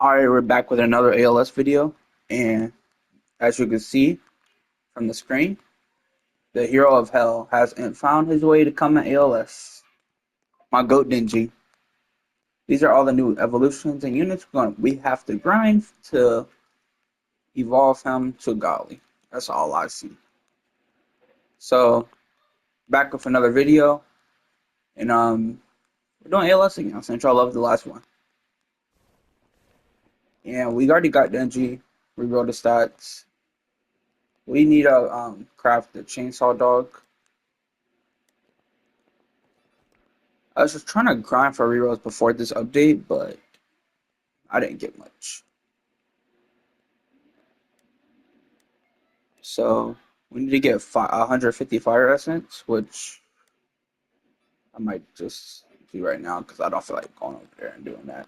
Alright, we're back with another ALS video, and as you can see from the screen, the hero of hell has found his way to come at ALS. My goat Dingy. These are all the new evolutions and units we have to grind to evolve him to Golly. That's all I see. So, back with another video, and we're doing ALS again since y'all loved the last one. And we already got Dingy, rebuild the stats. We need to craft the chainsaw dog. I was just trying to grind for rerolls before this update, but I didn't get much. So we need to get 150 fire essence, which I might just do right now because I don't feel like going over there and doing that.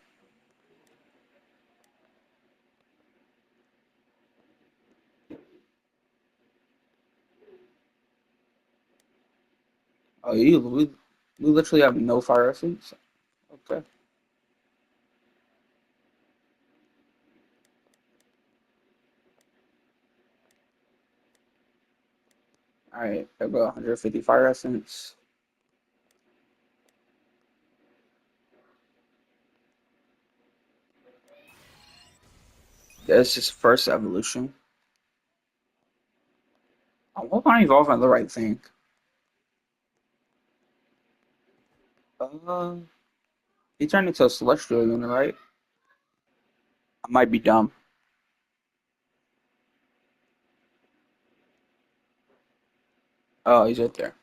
Oh, we literally have no fire essence? Okay. Alright, I got 150 fire essence. That's his first evolution. I hope I'm evolving the right thing. He turned into a celestial unit, right? I might be dumb. Oh, he's right there.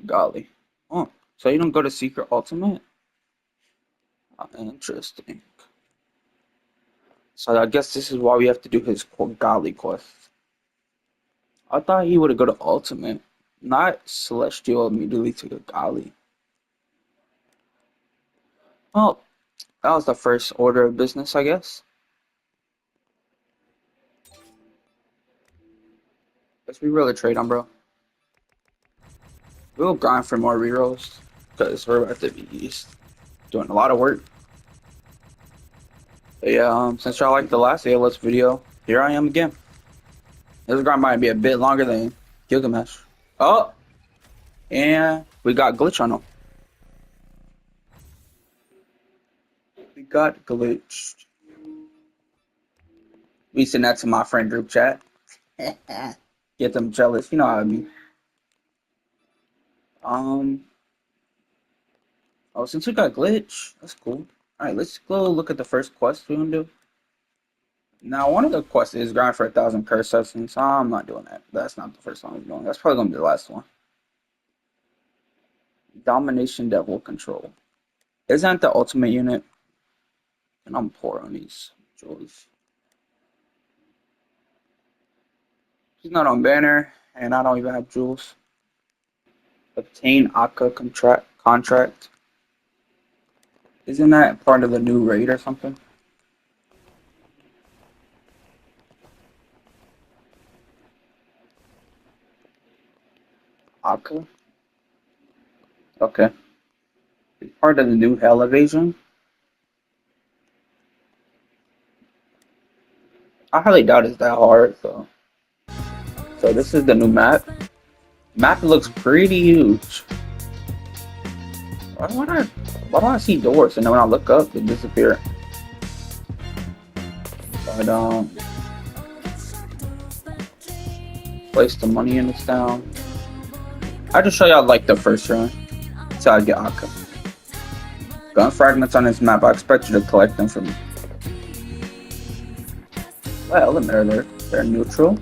Golly. Oh, so you don't go to Secret Ultimate? Interesting. So I guess this is why we have to do his Golly quest. I thought he would have go to Ultimate, not Celestial immediately to the Golly. Well, that was the first order of business, I guess. Let's reroll the trade on, bro. We'll grind for more rerolls because we're about to be doing a lot of work. But yeah, since y'all liked the last ALS video, here I am again. This grind might be a bit longer than Gilgamesh. Oh, and we got glitch on him. We got glitched. We send that to my friend group chat. Get them jealous. You know how I be. Oh, since we got glitch, that's cool. All right, let's go look at the first quest we're gonna do. Now, one of the quests is grind for 1,000 curse essence. I'm not doing that. That's not the first one I'm doing. That's probably gonna be the last one. Domination Devil Control. Isn't the ultimate unit? And I'm poor on these jewels. He's not on banner, and I don't even have jewels. Obtain Akka contract. Isn't that part of the new raid or something? Akka? Okay. It's part of the new hell evasion. I highly doubt it's that hard, so. So this is the new map. Map looks pretty huge. Why do I see doors and then when I look up they disappear? But place the money in this town. I'll just show y'all like the first run until I get Akka. Gun fragments on this map, I expect you to collect them from me. What element are there? They're neutral.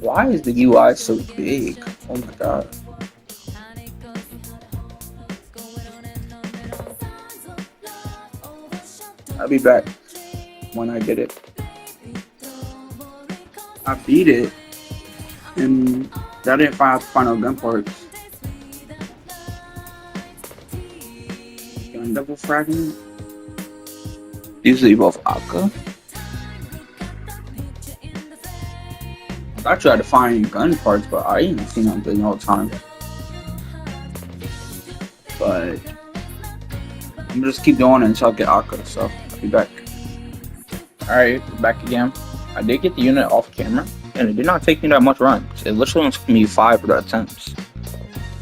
Why is the UI so big? Oh my god. I'll be back when I get it. I beat it and I didn't find final gun parts. Gun double fragment. Usually both Akka. I tried to find gun parts, but I ain't seen nothing all the time. But I'm just keep doing it until I get Akka, so I'll be back. Alright, back again. I did get the unit off camera, and it did not take me that much runs. It literally took me 5 attempts. I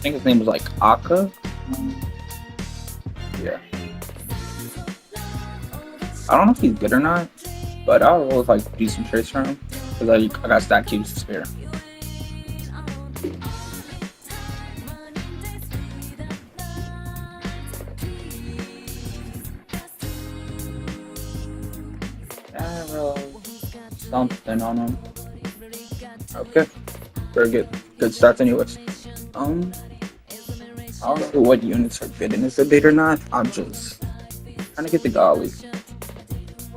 think his name was like Akka. Yeah. I don't know if he's good or not, but I'll always like do some trades for him because I got stack cubes to spare. Something on him. Okay, very good. Good stats, anyways. I don't know what units are good in this debate or not. I'm just trying to get the golly.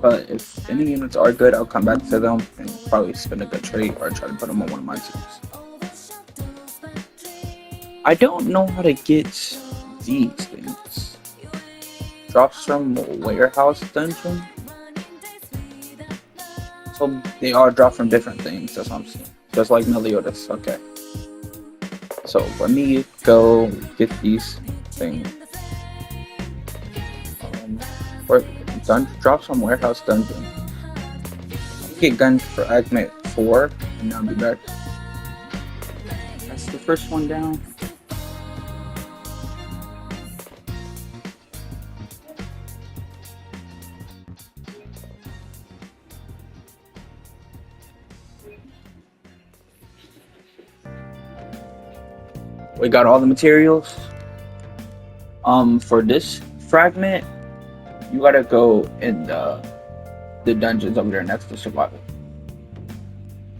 But if any units are good, I'll come back to them and probably spin a good trade or try to put them on one of my teams. I don't know how to get these things. Drops from warehouse dungeon. So they all drop from different things. That's what I'm saying. Just like Meliodas. Okay. So let me go get these things. Drops from warehouse dungeon. I'll get guns for Agmate 4 and I'll be back. That's the first one down. We got all the materials. For this fragment, you gotta go in the dungeons over there next to survival.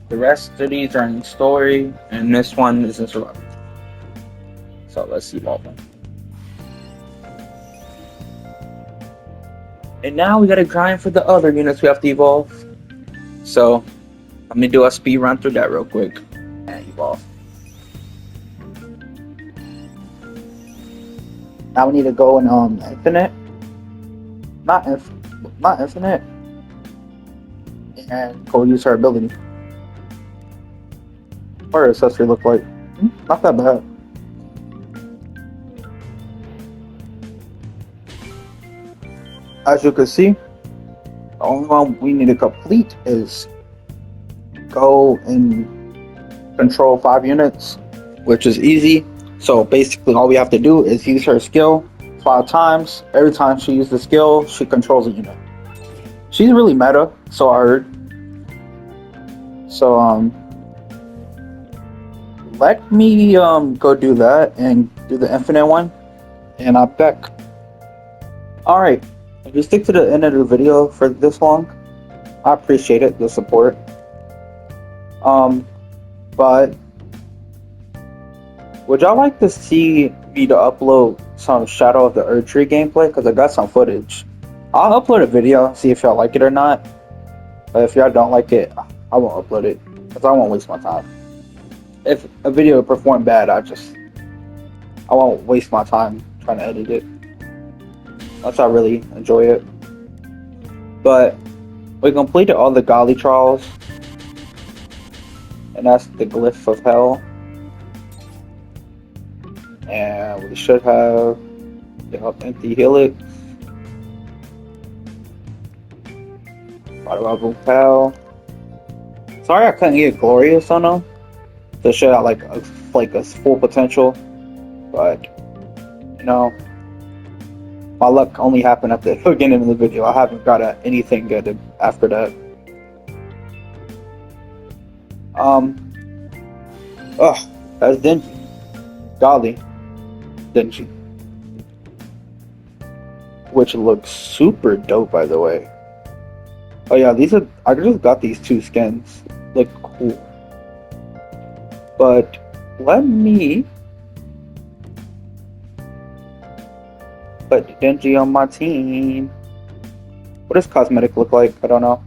The rest of these are in story, and this one is in survival. So let's evolve them. And now we gotta grind for the other units we have to evolve. So let me do a speed run through that real quick and evolve. Now we need to go in infinite. Not infinite. And go use her ability. What does accessory look like? Not that bad. As you can see, the only one we need to complete is go and control 5 units, which is easy. So basically all we have to do is use her skill 5 times. Every time she uses the skill, she controls a unit. She's really meta, so I heard. So let me go do that and do the infinite one, and I'll back. Alright, if you stick to the end of the video for this long, I appreciate it, the support. But would y'all like to see me to upload some Shadow of the Erdtree gameplay? Because I got some footage. I'll upload a video, see if y'all like it or not. But if y'all don't like it, I won't upload it. Because I won't waste my time. If a video performed bad, I won't waste my time trying to edit it. Unless I really enjoy it. But we completed all the Golly trials. And that's the Glyph of Hell. And we should have empty helix. Bada boom pow. Sorry I couldn't get glorious on them to show out like a full potential, but you know, my luck only happened at the beginning of the video. I haven't got anything good after that. That's dingy. Golly. Dingy. Which looks super dope, by the way. Oh yeah, I just got these 2 skins. Look cool. But let me put Dingy on my team. What does cosmetic look like? I don't know.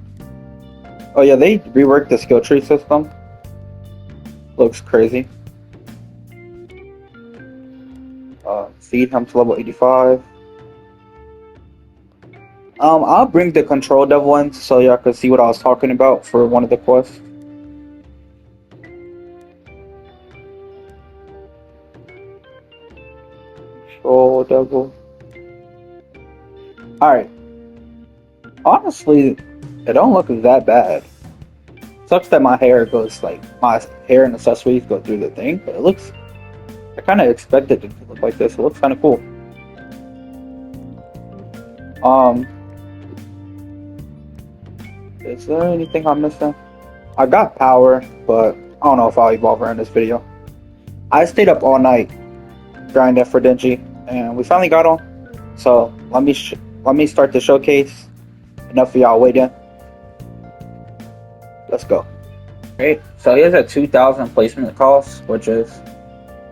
Oh yeah, they reworked the skill tree system. Looks crazy. Feed him to level 85. I'll bring the control dev ones so y'all can see what I was talking about for one of the quests. Oh, double. Alright. Honestly, it don't look that bad. Sucks that my hair goes like my hair and accessories go through the thing, but it looks. I kind of expected it to look like this. It looks kind of cool. Um, is there anything I'm missing? I got power, but I don't know if I'll evolve her in this video. I stayed up all night grinding for Denji, and we finally got on. So let me start the showcase. Enough of y'all waiting. Let's go. Great. So he has a 2,000 placement cost, which is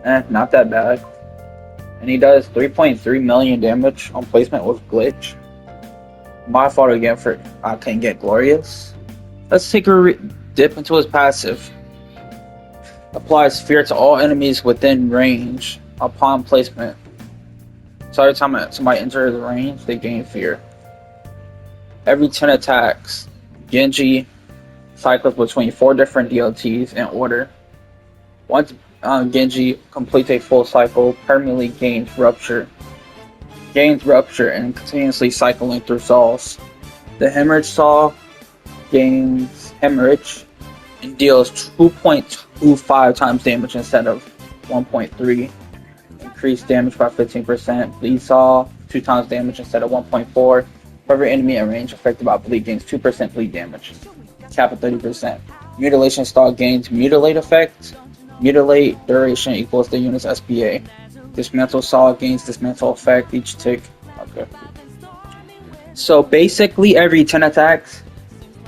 not that bad. And he does 3.3 million damage on placement with glitch. My fault again for I can't get glorious. Let's take a dip into his passive. Applies fear to all enemies within range upon placement. So every time somebody enters the range, they gain fear. Every 10 attacks, Genji cycles between 4 different DLTs in order. Once Genji completes a full cycle, permanently gains rupture and continuously cycling through saws. The hemorrhage saw gains hemorrhage and deals 2.25 times damage instead of 1.3. Increased damage by 15%. Bleed saw 2 times damage instead of 1.4. For every enemy in range affected by bleed gains 2% bleed damage. Cap at 30%. Mutilation saw gains mutilate effect. Mutilate duration equals the unit's SPA. Dismantle saw gains dismantle effect each tick. Okay. So basically every 10 attacks,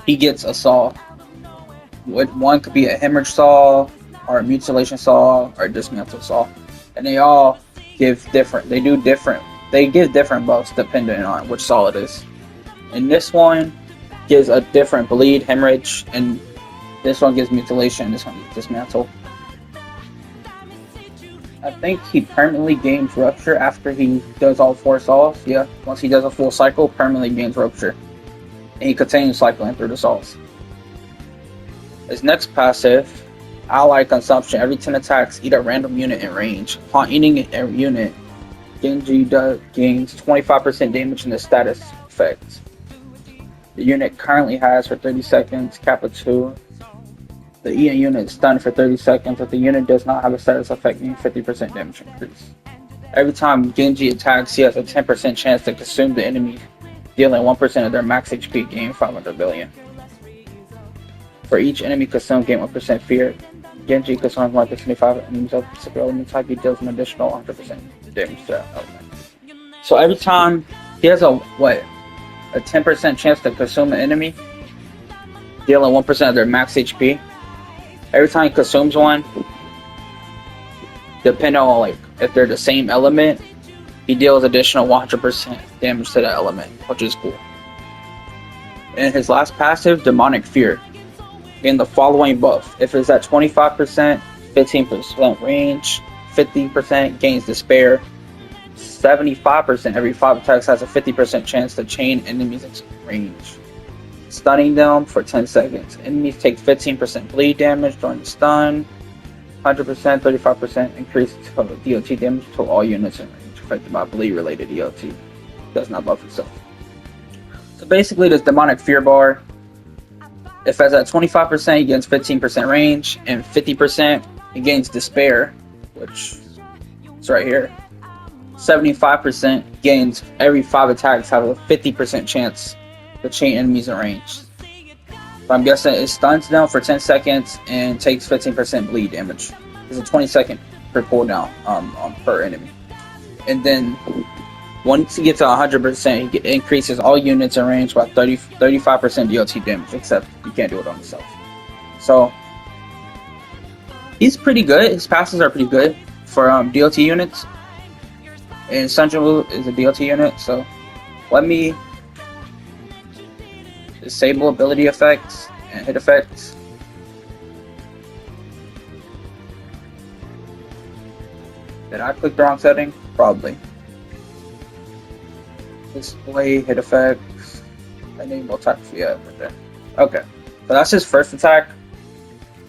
he gets a saw. One could be a hemorrhage saw, or a mutilation saw, or a dismantle saw. And they all give different, they give different buffs depending on which saw it is. And this one gives a different bleed, hemorrhage, and this one gives mutilation, this one gives dismantle. I think he permanently gains rupture after he does all 4 saws. Yeah, once he does a full cycle, permanently gains rupture. And he continues cycling through the saws. His next passive, ally consumption. Every 10 attacks, eat a random unit in range. Upon eating a unit, Genji gains 25% damage in the status effect. The unit currently has for 30 seconds, Kappa 2. The eaten unit is stunned for 30 seconds. If the unit does not have a status effect, meaning 50% damage increase. Every time Genji attacks, he has a 10% chance to consume the enemy, dealing 1% of their max HP, gain 500 billion. For each enemy consumed, gain 1% fear. Genji consumes 125 enemies of specific element type, he deals an additional 100% damage to that element. So every time he has a 10% chance to consume an enemy, dealing 1% of their max HP. Every time he consumes one, depending on if they're the same element, he deals additional 100% damage to that element, which is cool. And his last passive, Demonic Fear. Gain the following buff. If it's at 25%, 15% range, 50% gains Despair, 75% every 5 attacks has a 50% chance to chain enemies into range. Stunning them for 10 seconds. Enemies take 15% bleed damage during the stun. 100%, 35% increase total DOT damage to all units in range affected by bleed related DOT. Does not buff itself. So basically this Demonic Fear bar, if it's at 25%, he gains 15% range, and 50% he gains Despair, which is right here. 75% gains every 5 attacks have a 50% chance to chain enemies in range. But I'm guessing it stuns them for 10 seconds and takes 15% bleed damage. It's a 20-second per cooldown per enemy. And then once he gets to 100%, he increases all units in range by 35% DOT damage, except you can't do it on himself. So he's pretty good. His passes are pretty good for DOT units. And Sunjin is a DOT unit, so let me disable ability effects and hit effects. Did I click the wrong setting? Probably. Display, hit effects, enable attack, yeah, right there. Okay, so that's his first attack.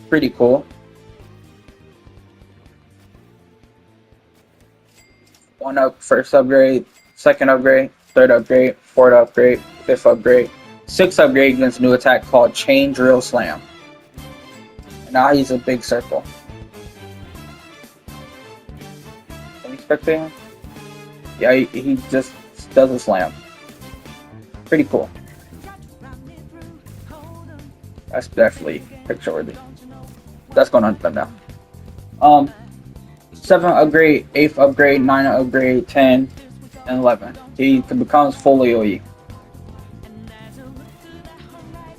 Pretty cool. 1 up, first upgrade, second upgrade, third upgrade, fourth upgrade, fifth upgrade, sixth upgrade against a new attack called Chain Drill Slam. And now he's a big circle. Can you spectate him? Yeah, he just does a slam. Pretty cool. That's definitely picture worthy. That's going on them now. 7th upgrade, 8th upgrade, 9th upgrade, 10, and 11. He becomes fully OE.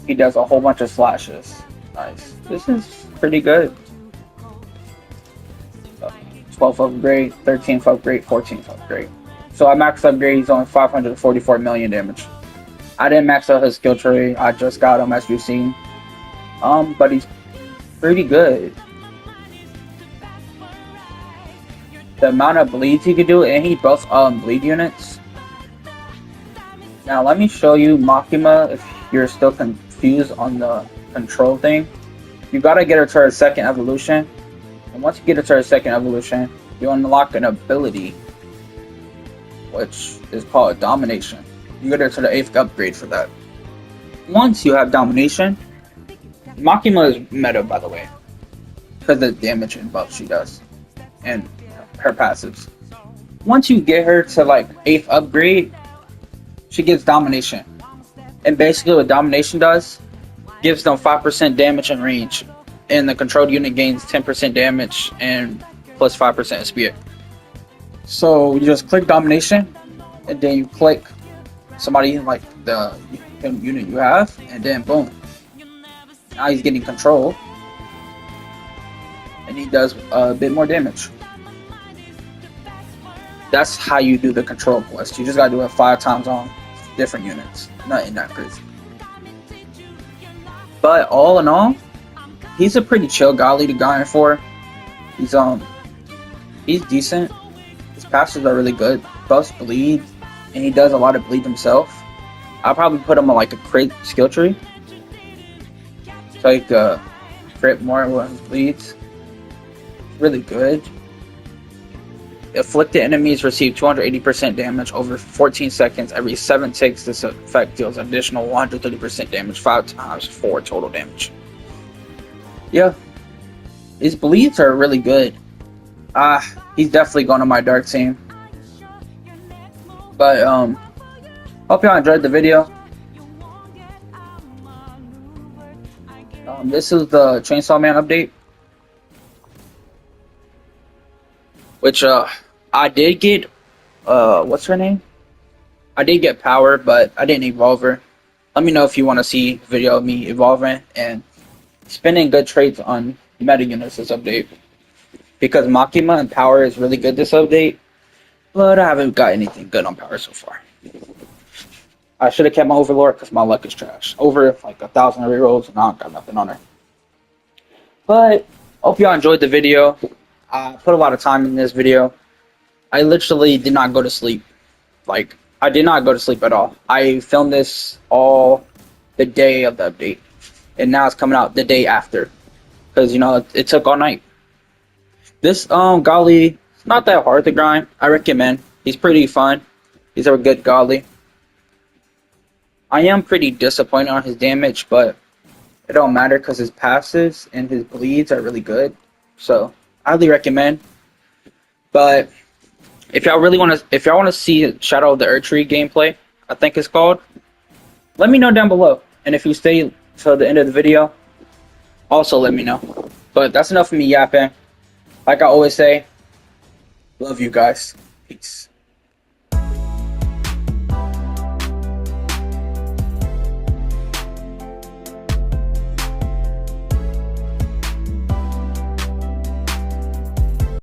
He does a whole bunch of slashes. Nice. This is pretty good. 12th upgrade, 13th upgrade, 14th upgrade. So I maxed upgrade, he's only 544 million damage. I didn't max out his skill tree, I just got him as you've seen. But he's pretty good. The amount of bleeds he could do, and he buffs bleed units. Now let me show you Makima if you're still confused on the control thing. You gotta get her to her second evolution. And once you get her to her second evolution, you unlock an ability, which is called Domination. You get her to the 8th upgrade for that. Once you have Domination, Makima is meta, by the way, because of the damage and buff she does, and her passives. Once you get her to like 8th upgrade, she gets Domination. And basically what Domination does, gives them 5% damage and range. And the controlled unit gains 10% damage and plus 5% speed. So you just click Domination, and then you click somebody like the unit you have, and then boom. Now he's getting control. And he does a bit more damage. That's how you do the control quest. You just gotta do it 5 times on different units. Nothing that crazy. But all in all, he's a pretty chill godly to go in for. He's decent. His passives are really good. Buffs bleed, and he does a lot of bleed himself. I'll probably put him on like a crit skill tree. So like crit more with his bleeds. Really good. Afflicted enemies receive 280% damage over 14 seconds. Every 7 ticks, this effect deals additional 130% damage 5 times for total damage. Yeah, his bleeds are really good. He's definitely going to my dark team. But hope y'all enjoyed the video. This is the Chainsaw Man update, which I did get what's her name? I did get power, but I didn't evolve her. Let me know if you want to see a video of me evolving and spending good traits on meta units this update. Because Makima and power is really good this update, but I haven't got anything good on power so far. I should have kept my Overlord because my luck is trash. Over like 1,000 rerolls, and I don't got nothing on her. But hope y'all enjoyed the video. I put a lot of time in this video. I literally did not go to sleep. Like, I did not go to sleep at all. I filmed this all the day of the update. And now it's coming out the day after. Because, you know, it took all night. This, Golly, it's not that hard to grind. I recommend. He's pretty fun. He's a good Golly. I am pretty disappointed on his damage, but it don't matter because his passives and his bleeds are really good. So, I highly recommend. But if y'all really want to see Shadow of the Erdtree gameplay, I think it's called, let me know down below. And if you stay till the end of the video, also let me know. But that's enough of me yapping. Like I always say, love you guys. Peace.